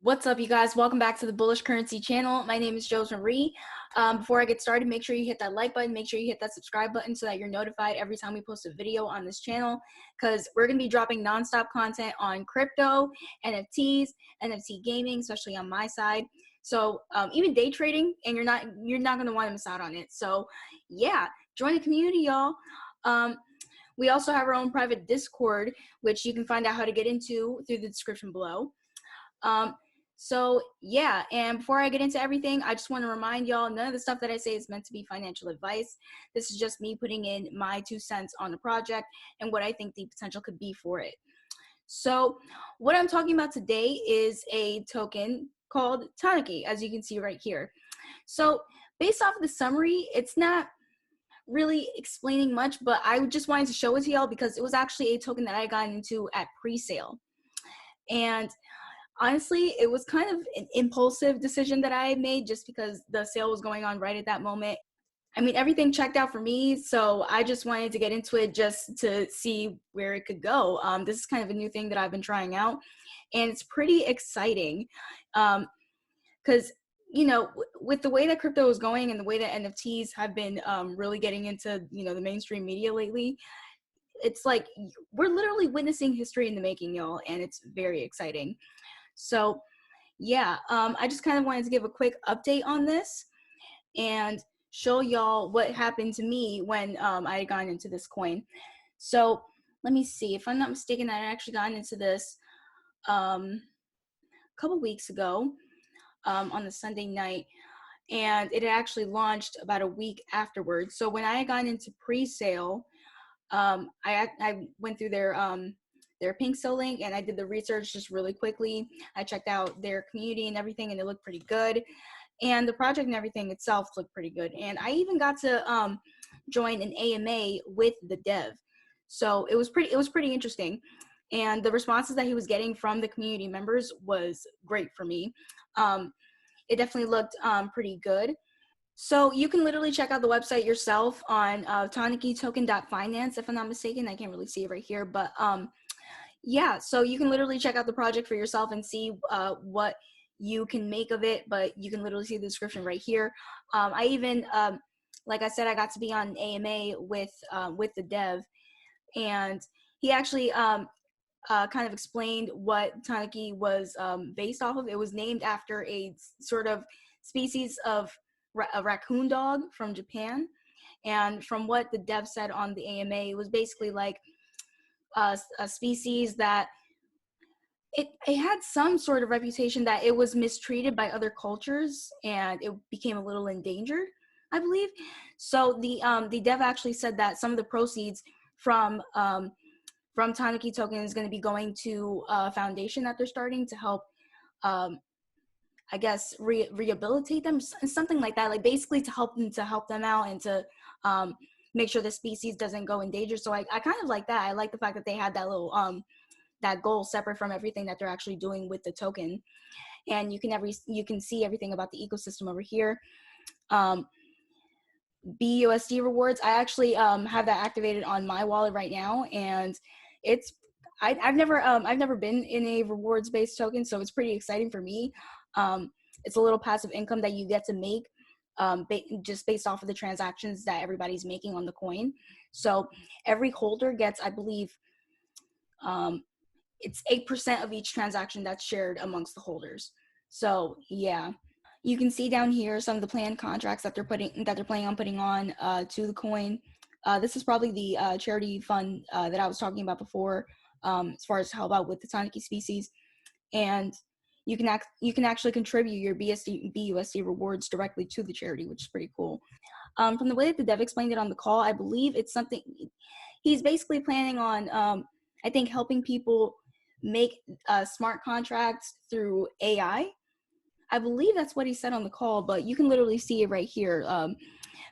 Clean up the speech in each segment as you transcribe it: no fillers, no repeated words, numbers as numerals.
What's up, you guys? Welcome back to the Bullish Currency channel. My name is Jose Marie. Before I get started, make sure you hit that like button, make sure you hit that subscribe button so that you're notified every time we post a video on this channel, because we're going to be dropping nonstop content on crypto, NFTs, NFT gaming, especially on my side. So even day trading, and you're not going to want to miss out on it. So yeah, join the community, y'all. We also have our own private Discord, which you can find out how to get into through the description below. So yeah, and before I get into everything, I just want to remind y'all, none of the stuff that I say is meant to be financial advice. This is just me putting in my 2 cents on the project and what I think the potential could be for it. So what I'm talking about today is a token called Tanuki, as you can see right here. So based off of the summary, it's not really explaining much, but I just wanted to show it to y'all because it was actually a token that I got into at pre-sale. And honestly, it was kind of an impulsive decision that I made just because the sale was going on right at that moment. I mean, everything checked out for me, so I just wanted to get into it just to see where it could go. This is kind of a new thing that I've been trying out, and it's pretty exciting because, with the way that crypto is going and the way that NFTs have been really getting into, the mainstream media lately, it's like we're literally witnessing history in the making, y'all, and it's very exciting. So yeah, I just kind of wanted to give a quick update on this and show y'all what happened to me when I had gone into this coin. So let me see, if I'm not mistaken, I had actually gotten into this a couple weeks ago on the Sunday night, and it had actually launched about a week afterwards. So when I had gotten into pre-sale, I went through their pink sale link and I did the research just really quickly. I checked out their community and everything, and it looked pretty good. And the project and everything itself looked pretty good. And I even got to join an AMA with the dev. So it was pretty interesting. And the responses that he was getting from the community members was great for me. It definitely looked pretty good. So you can literally check out the website yourself on tanukitoken.finance, if I'm not mistaken. I can't really see it right here, but yeah, so you can literally check out the project for yourself and see what you can make of it, but you can literally see the description right here. I even, like I said, I got to be on an AMA with the dev, and he actually kind of explained what Tanuki was based off of. It was named after a sort of species of a raccoon dog from Japan. And from what the dev said on the AMA, it was basically like a species that it had some sort of reputation that it was mistreated by other cultures and it became a little endangered, I believe. So the dev actually said that some of the proceeds from Tanuki token is going to be going to a foundation that they're starting to help I guess rehabilitate them, something like that, like basically to help them out and to make sure the species doesn't go in danger. So I kind of like that. I like the fact that they had that little that goal separate from everything that they're actually doing with the token. And you can see everything about the ecosystem over here. BUSD rewards, I actually have that activated on my wallet right now, and it's I've never been in a rewards based token, so it's pretty exciting for me. It's a little passive income that you get to make just based off of the transactions that everybody's making on the coin. So every holder gets, I believe, it's 8% of each transaction that's shared amongst the holders. So yeah, you can see down here some of the planned contracts that they're planning on putting on to the coin. This is probably the charity fund that I was talking about before, as far as help out with the Tanuki species. And you can actually contribute your BUSD rewards directly to the charity, which is pretty cool. From the way that the dev explained it on the call, I believe it's something he's basically planning on. I think helping people make smart contracts through AI. I believe that's what he said on the call, but you can literally see it right here.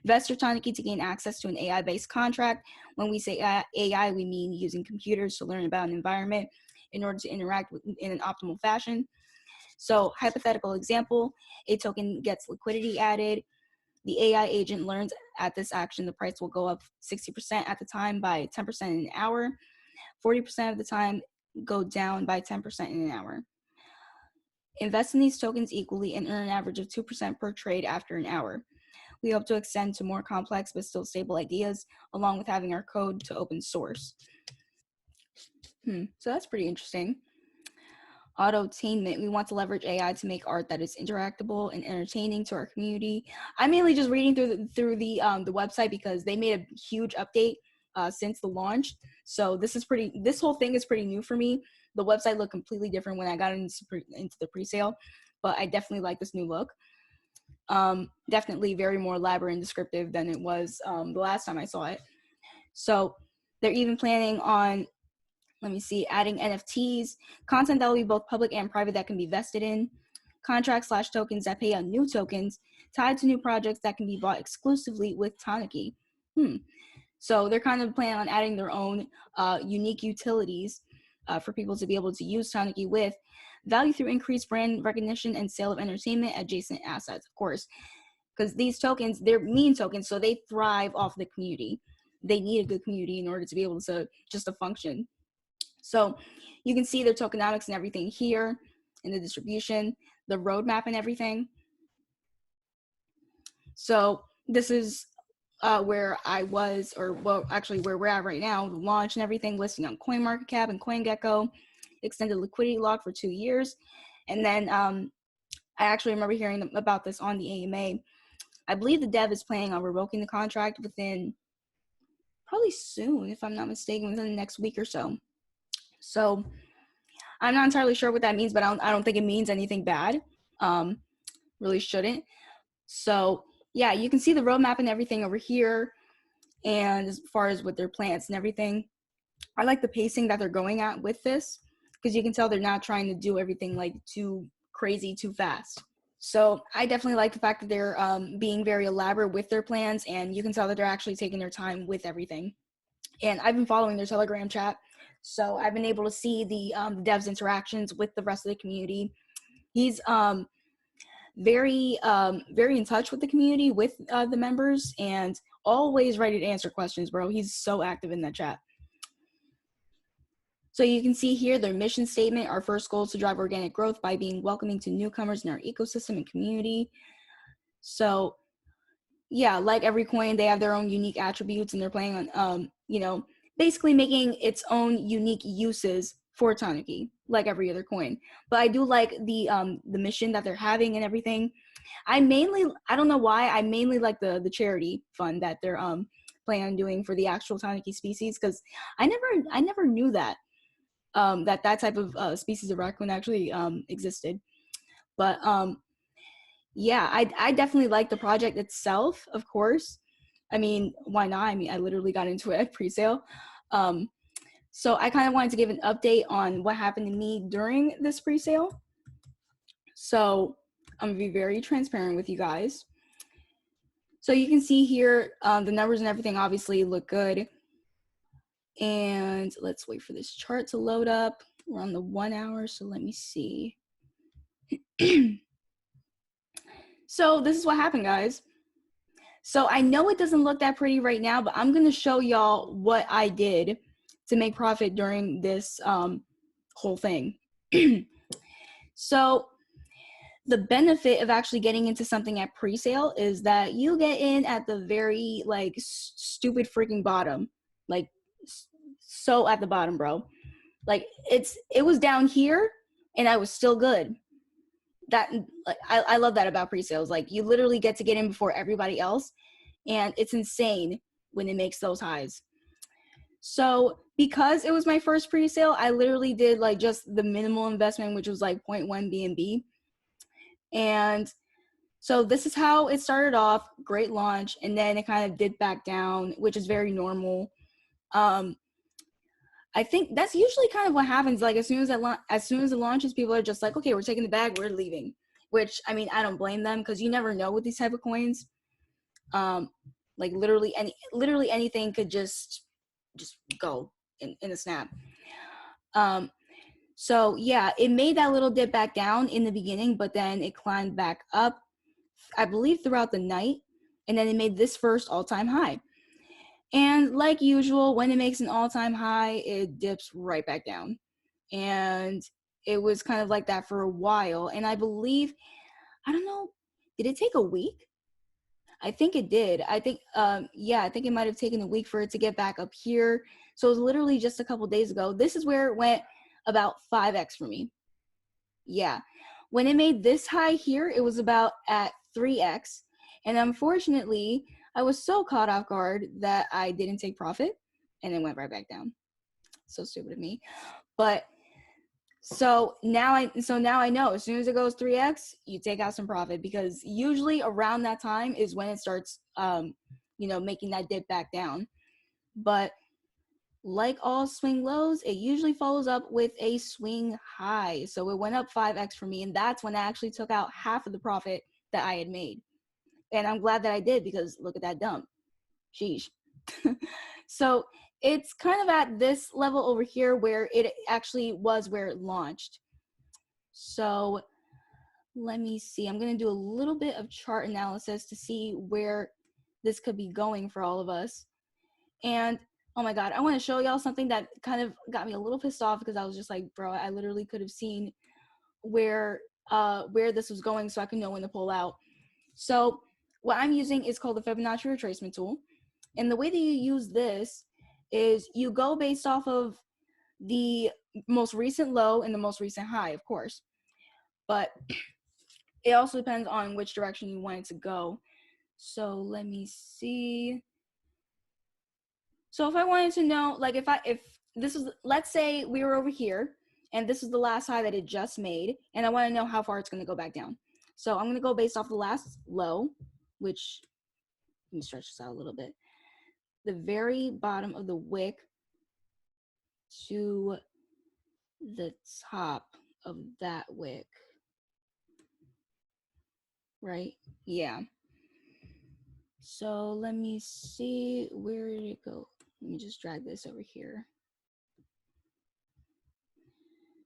Vestor Tanuki to gain access to an AI-based contract. When we say AI, we mean using computers to learn about an environment in order to interact in an optimal fashion. So hypothetical example, a token gets liquidity added. The AI agent learns at this action, the price will go up 60% at the time by 10% in an hour. 40% of the time go down by 10% in an hour. Invest in these tokens equally and earn an average of 2% per trade after an hour. We hope to extend to more complex but still stable ideas, along with having our code to open source. So that's pretty interesting. Autotainment. We want to leverage AI to make art that is interactable and entertaining to our community. I'm mainly just reading through the website because they made a huge update since the launch. So this whole thing is pretty new for me. The website looked completely different when I got into the pre-sale, but I definitely like this new look. Definitely very more elaborate and descriptive than it was the last time I saw it. So they're even planning on, adding NFTs, content that will be both public and private that can be vested in, contracts/tokens that pay out new tokens, tied to new projects that can be bought exclusively with Tanuki. So they're kind of planning on adding their own unique utilities for people to be able to use Tanuki with, value through increased brand recognition and sale of entertainment adjacent assets, of course, because these tokens, they're meme tokens, so they thrive off the community. They need a good community in order to be able to function. So you can see their tokenomics and everything here in the distribution, the roadmap and everything. So this is where I was, or well, actually where we're at right now, the launch and everything, listing on CoinMarketCap and CoinGecko, extended liquidity lock for 2 years. And then I actually remember hearing about this on the AMA. I believe the dev is planning on revoking the contract within, probably soon, if I'm not mistaken, within the next week or so. So I'm not entirely sure what that means, but I don't think it means anything bad. Really shouldn't. So yeah, you can see the roadmap and everything over here. And as far as with their plans and everything, I like the pacing that they're going at with this, because you can tell they're not trying to do everything like too crazy, too fast. So I definitely like the fact that they're being very elaborate with their plans, and you can tell that they're actually taking their time with everything. And I've been following their Telegram chat, so I've been able to see the devs' interactions with the rest of the community. He's very in touch with the community, with the members, and always ready to answer questions, bro. He's so active in that chat. So you can see here their mission statement. Our first goal is to drive organic growth by being welcoming to newcomers in our ecosystem and community. So yeah, like every coin, they have their own unique attributes, and they're planning on basically making its own unique uses for Tanuki, like every other coin. But I do like the mission that they're having and everything. I don't know why, I mainly like the charity fund that they're planning on doing for the actual Tanuki species, because I never knew that that type of species of raccoon actually existed. But yeah, I definitely like the project itself, of course. I mean, why not? I mean, I literally got into it at pre-sale. So I kind of wanted to give an update on what happened to me during this pre-sale. So I'm gonna be very transparent with you guys. So you can see here, the numbers and everything obviously look good. And let's wait for this chart to load up. We're on the 1 hour, so let me see. So this is what happened, guys. So I know it doesn't look that pretty right now, but I'm gonna show y'all what I did to make profit during this whole thing. So the benefit of actually getting into something at pre-sale is that you get in at the very like stupid freaking bottom, like so at the bottom, bro. Like it was down here and I was still good. That like I love that about pre-sales. Like you literally get to get in before everybody else, and it's insane when it makes those highs. So because it was my first pre-sale, I literally did like just the minimal investment, which was like 0.1 BNB. And so this is how it started off, great launch, and then it kind of dipped back down, which is very normal. I think that's usually kind of what happens. Like as soon as it launches, people are just like, okay, we're taking the bag, we're leaving. Which I mean, I don't blame them, because you never know with these type of coins. Like literally anything could just go in a snap. So yeah, it made that little dip back down in the beginning, but then it climbed back up, I believe, throughout the night, and then it made this first all-time high. And like usual, when it makes an all-time high, it dips right back down. And it was kind of like that for a while. And I believe, I don't know, did it take a week? I think it did. I think, yeah, I think it might have taken a week for it to get back up here. So it was literally just a couple days ago. This is where it went about 5x for me. Yeah. When it made this high here, it was about at 3x. And unfortunately, I was so caught off guard that I didn't take profit and it went right back down. So stupid of me. But so now I know as soon as it goes 3x, you take out some profit, because usually around that time is when it starts making that dip back down. But like all swing lows, it usually follows up with a swing high. So it went up 5x for me, and that's when I actually took out half of the profit that I had made. And I'm glad that I did, because look at that dump. Sheesh. So it's kind of at this level over here where it actually was where it launched. So let me see. I'm going to do a little bit of chart analysis to see where this could be going for all of us. And oh my God, I want to show y'all something that kind of got me a little pissed off, because I was just like, bro, I literally could have seen where this was going so I can know when to pull out. So what I'm using is called the Fibonacci retracement tool. And the way that you use this is you go based off of the most recent low and the most recent high, of course. But it also depends on which direction you want it to go. So let me see. So if I wanted to know, like if this is, let's say we were over here and this is the last high that it just made, and I want to know how far it's going to go back down. So I'm going to go based off the last low, which, let me stretch this out a little bit. The very bottom of the wick to the top of that wick, right? Yeah. So let me see, where did it go? Let me just drag this over here.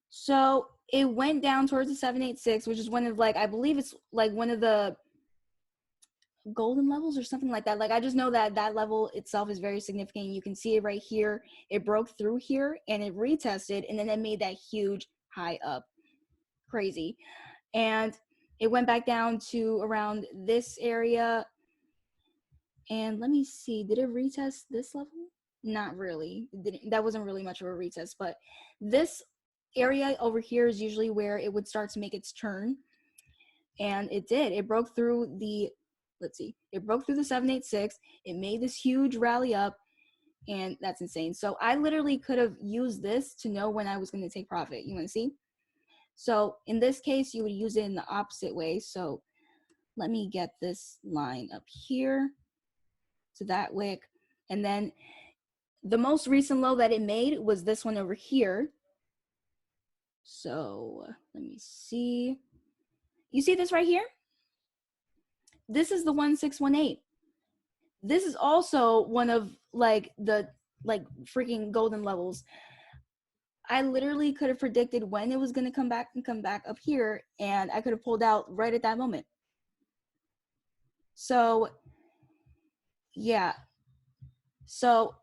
So it went down towards the 786, which is one of, like, I believe it's like one of the golden levels or something like that. Like, I just know that that level itself is very significant. You can see it right here. It broke through here and it retested, and then it made that huge high up. Crazy. And it went back down to around this area. And let me see, did it retest this level? Not really. That wasn't really much of a retest, but this area over here is usually where it would start to make its turn. And it did. It broke through the, let's see, it broke through the 786. It made this huge rally up, and that's insane. So I literally could have used this to know when I was going to take profit. You want to see? So in this case, you would use it in the opposite way. So let me get this line up here to that wick. And then the most recent low that it made was this one over here. So let me see. You see this right here? This is the 1618. This is also one of like the freaking golden levels. I literally could have predicted when it was going to come back up here, and I could have pulled out right at that moment. So yeah. So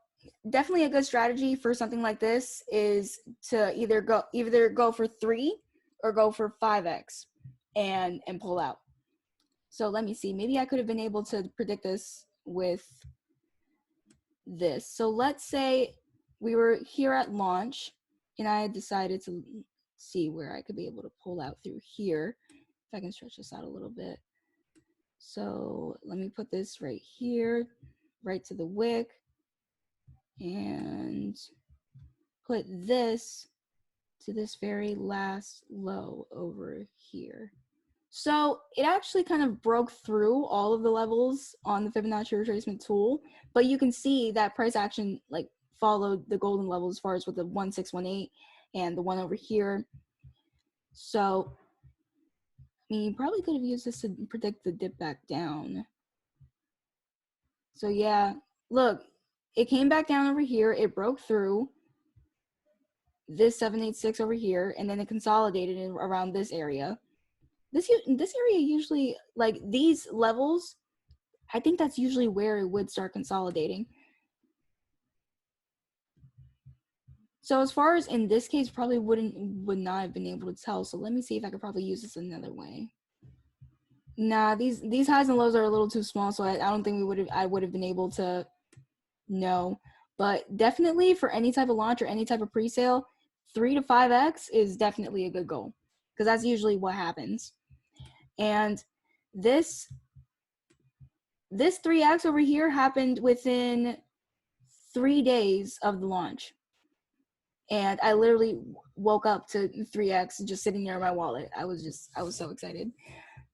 definitely a good strategy for something like this is to either go for 3 or go for 5x and pull out. So let me see, maybe I could have been able to predict this with this. So let's say we were here at launch and I had decided to see where I could be able to pull out through here. If I can stretch this out a little bit. So let me put this right here, right to the wick, and put this to this very last low over here. So it actually kind of broke through all of the levels on the Fibonacci retracement tool, but you can see that price action like followed the golden level as far as with the 1618 and the one over here. So I mean, you probably could have used this to predict the dip back down. So yeah, look, it came back down over here. It broke through this 786 over here, and then it consolidated in around this area. This area usually, like these levels, I think that's usually where it would start consolidating. So as far as in this case, probably would not have been able to tell. So let me see if I could probably use this another way. Nah, these highs and lows are a little too small, so I don't think I would have been able to know. But definitely for any type of launch or any type of pre-sale, 3 to 5x is definitely a good goal, because that's usually what happens. And this 3x over here happened within 3 days of the launch. And I literally woke up to 3x just sitting near my wallet. I was so excited.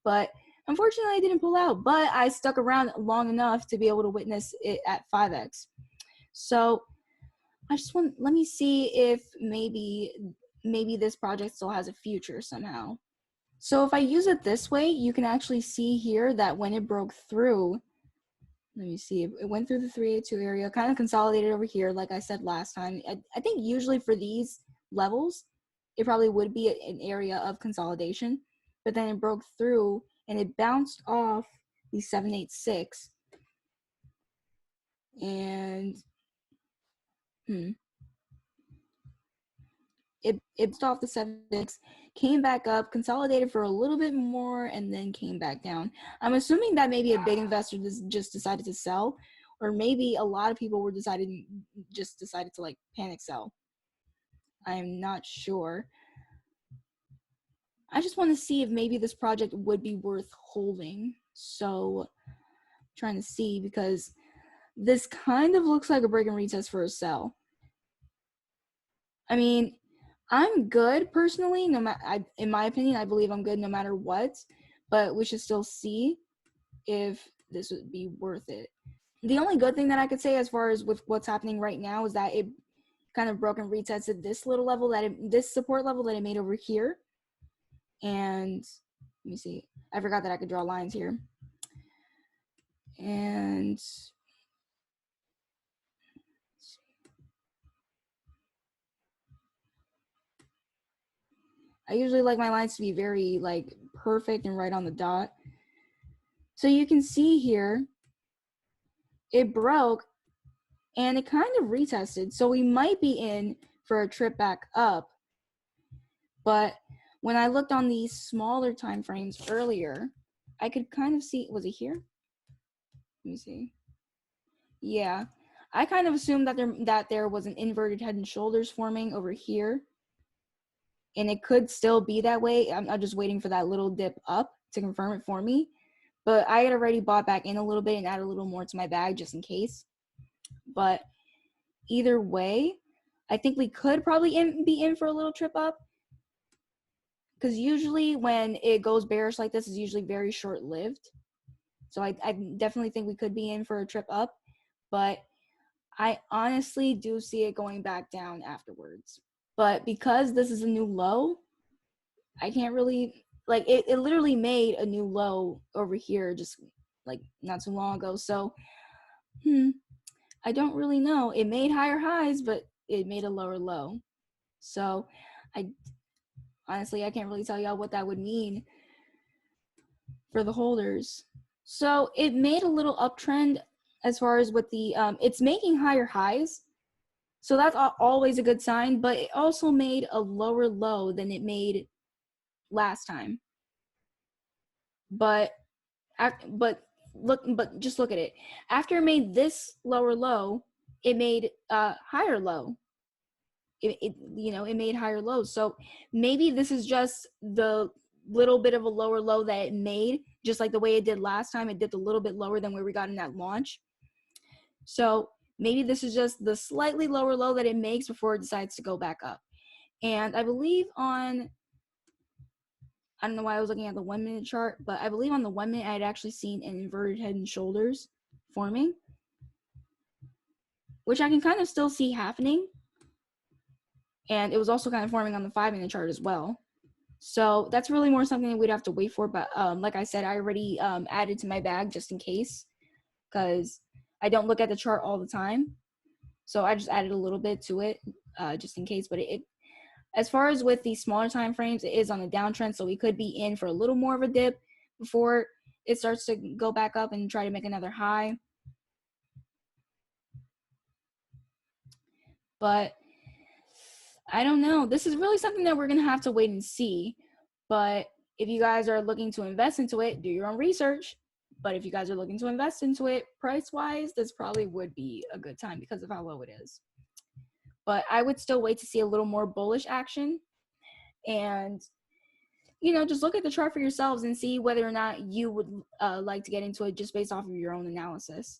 But unfortunately, I didn't pull out, but I stuck around long enough to be able to witness it at 5x. So let me see if maybe this project still has a future somehow. So if I use it this way, you can actually see here that when it broke through, let me see, it went through the 382 area, kind of consolidated over here, like I said last time. I think usually for these levels, it probably would be an area of consolidation, but then it broke through and it bounced off the 786, and it bounced off the 786, came back up, consolidated for a little bit more, and then came back down. I'm assuming that maybe a big investor just decided to sell, or maybe a lot of people were decided to like panic sell. I'm not sure. I just want to see if maybe this project would be worth holding. So I'm trying to see, because this kind of looks like a break and retest for a sell. I mean, I'm good personally. In my opinion, I believe I'm good no matter what. But we should still see if this would be worth it. The only good thing that I could say as far as with what's happening right now is that it kind of broke and retested this little level this support level that it made over here. And let me see. I forgot that I could draw lines here. And I usually like my lines to be very like perfect and right on the dot. So you can see here, it broke and it kind of retested. So we might be in for a trip back up. But when I looked on these smaller time frames earlier, I could kind of see, was it here? Let me see. Yeah, I kind of assumed that there was an inverted head and shoulders forming over here, and it could still be that way. I'm just waiting for that little dip up to confirm it for me. But I had already bought back in a little bit and added a little more to my bag just in case. But either way, I think we could probably be in for a little trip up, because usually when it goes bearish like this, is usually very short-lived. So I definitely think we could be in for a trip up, but I honestly do see it going back down afterwards. But because this is a new low, I can't really, like, it literally made a new low over here just like not too long ago. So I don't really know. It made higher highs, but it made a lower low. So I honestly, I can't really tell y'all what that would mean for the holders. So it made a little uptrend as far as with the, it's making higher highs. So that's always a good sign, but it also made a lower low than it made last time. But just look at it. After it made this lower low, it made a higher low. It made higher lows. So maybe this is just the little bit of a lower low that it made, just like the way it did last time. It dipped a little bit lower than where we got in that launch. So maybe this is just the slightly lower low that it makes before it decides to go back up. And I believe I don't know why I was looking at the 1 minute chart, but I believe on the 1 minute I had actually seen an inverted head and shoulders forming, which I can kind of still see happening. And it was also kind of forming on the 5 minute chart as well. So that's really more something that we'd have to wait for. But like I said, I already added to my bag just in case, because I don't look at the chart all the time. So I just added a little bit to it just in case. But it as far as with the smaller time frames, it is on a downtrend. So we could be in for a little more of a dip before it starts to go back up and try to make another high. But I don't know. This is really something that we're going to have to wait and see. But if you guys are looking to invest into it, do your own research. But if you guys are looking to invest into it price wise, this probably would be a good time because of how low it is. But I would still wait to see a little more bullish action. And, just look at the chart for yourselves and see whether or not you would like to get into it just based off of your own analysis.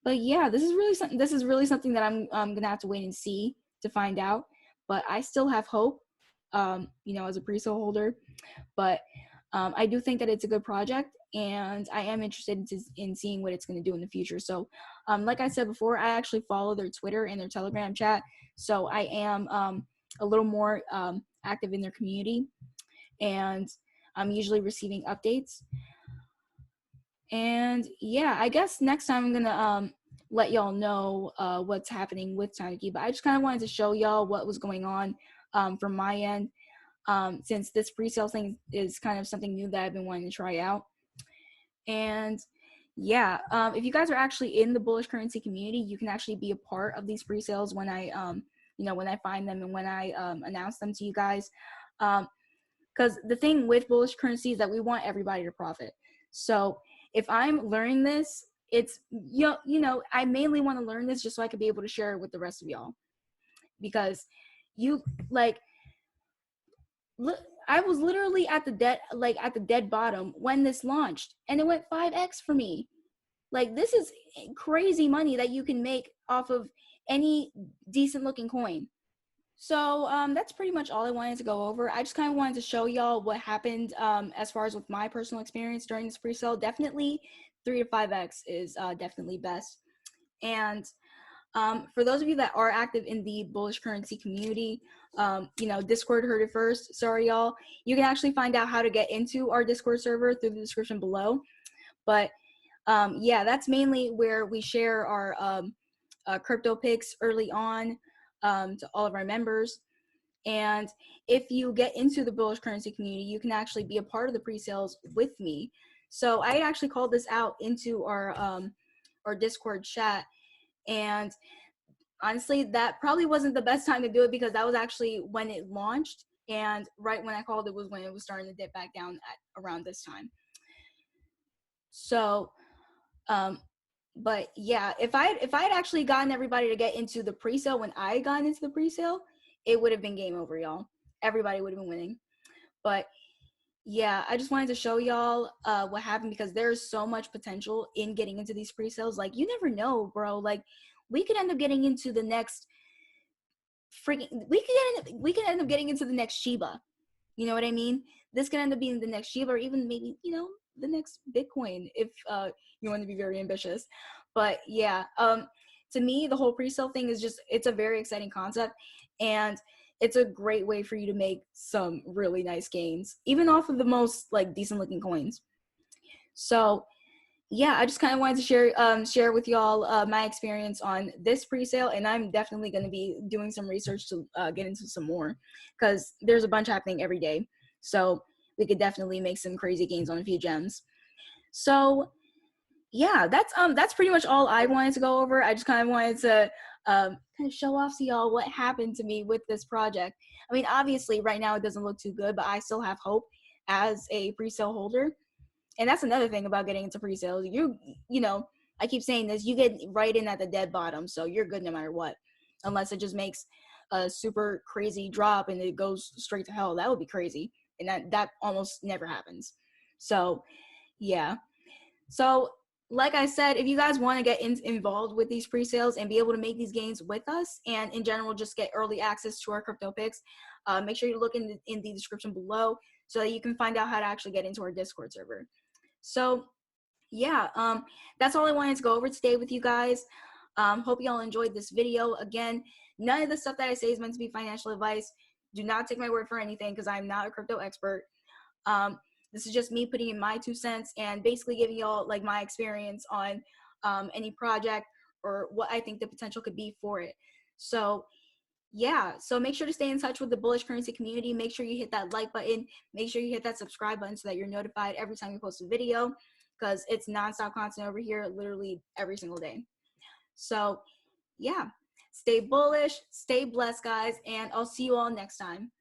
But yeah, this is really something that I'm gonna have to wait and see to find out. But I still have hope, as a pre-sale holder. But I do think that it's a good project, and I am interested in seeing what it's going to do in the future. So, like I said before, I actually follow their Twitter and their Telegram chat, so I am a little more active in their community, and I'm usually receiving updates. And yeah, I guess next time I'm gonna let y'all know what's happening with Tanuki. But I just kind of wanted to show y'all what was going on from my end, since this pre-sale thing is kind of something new that I've been wanting to try out. And yeah, if you guys are actually in the bullish currency community, you can actually be a part of these pre-sales when I when I find them and when I announce them to you guys. Because the thing with bullish currency is that we want everybody to profit. So if I'm learning this, it's I mainly want to learn this just so I could be able to share it with the rest of y'all. Because I was literally at the dead bottom when this launched, and it went 5x for me. Like, this is crazy money that you can make off of any decent looking coin. So that's pretty much all I wanted to go over. I just kind of wanted to show y'all what happened as far as with my personal experience during this pre-sale. Definitely 3 to 5x is definitely best. And for those of you that are active in the bullish currency community, Discord heard it first. Sorry, y'all. You can actually find out how to get into our Discord server through the description below. But yeah, that's mainly where we share our crypto picks early on to all of our members. And if you get into the bullish currency community, you can actually be a part of the pre-sales with me. So I actually called this out into our Discord chat. And honestly, that probably wasn't the best time to do it because that was actually when it launched. And right when I called it was when it was starting to dip back down at around this time. So, but yeah, if I'd actually gotten everybody to get into the pre-sale when I got into the pre-sale, it would have been game over, y'all. Everybody would have been winning. But yeah, I just wanted to show y'all what happened because there's so much potential in getting into these pre-sales. Like, you never know, bro. Like, we could end up getting into the next we could end up getting into the next Shiba. You know what I mean? This could end up being the next Shiba, or even maybe the next Bitcoin if you want to be very ambitious. But yeah, to me, the whole pre-sale thing is it's a very exciting concept, and it's a great way for you to make some really nice gains, even off of the most decent looking coins. So yeah, I just kind of wanted to share with y'all my experience on this pre-sale, and I'm definitely going to be doing some research to get into some more because there's a bunch happening every day. So we could definitely make some crazy gains on a few gems. So yeah, that's pretty much all I wanted to go over. I just kind of wanted to kind of show off to y'all what happened to me with this project. I mean, obviously right now it doesn't look too good, but I still have hope as a pre-sale holder. And that's another thing about getting into pre-sales. I keep saying this, you get right in at the dead bottom, so you're good no matter what, unless it just makes a super crazy drop and it goes straight to hell. That would be crazy, and that almost never happens. So yeah, so like I said, if you guys want to get involved with these pre-sales and be able to make these gains with us, and in general just get early access to our crypto picks, make sure you look in the description below so that you can find out how to actually get into our Discord server. So yeah, that's all I wanted to go over today with you guys. Hope y'all enjoyed this video. Again, none of the stuff that I say is meant to be financial advice. Do not take my word for anything because I'm not a crypto expert. This is just me putting in my 2 cents and basically giving y'all my experience on any project or what I think the potential could be for it. So yeah, so make sure to stay in touch with the bullish currency community. Make sure you hit that like button. Make sure you hit that subscribe button so that you're notified every time we post a video, because it's nonstop content over here literally every single day. So yeah, stay bullish, stay blessed, guys, and I'll see you all next time.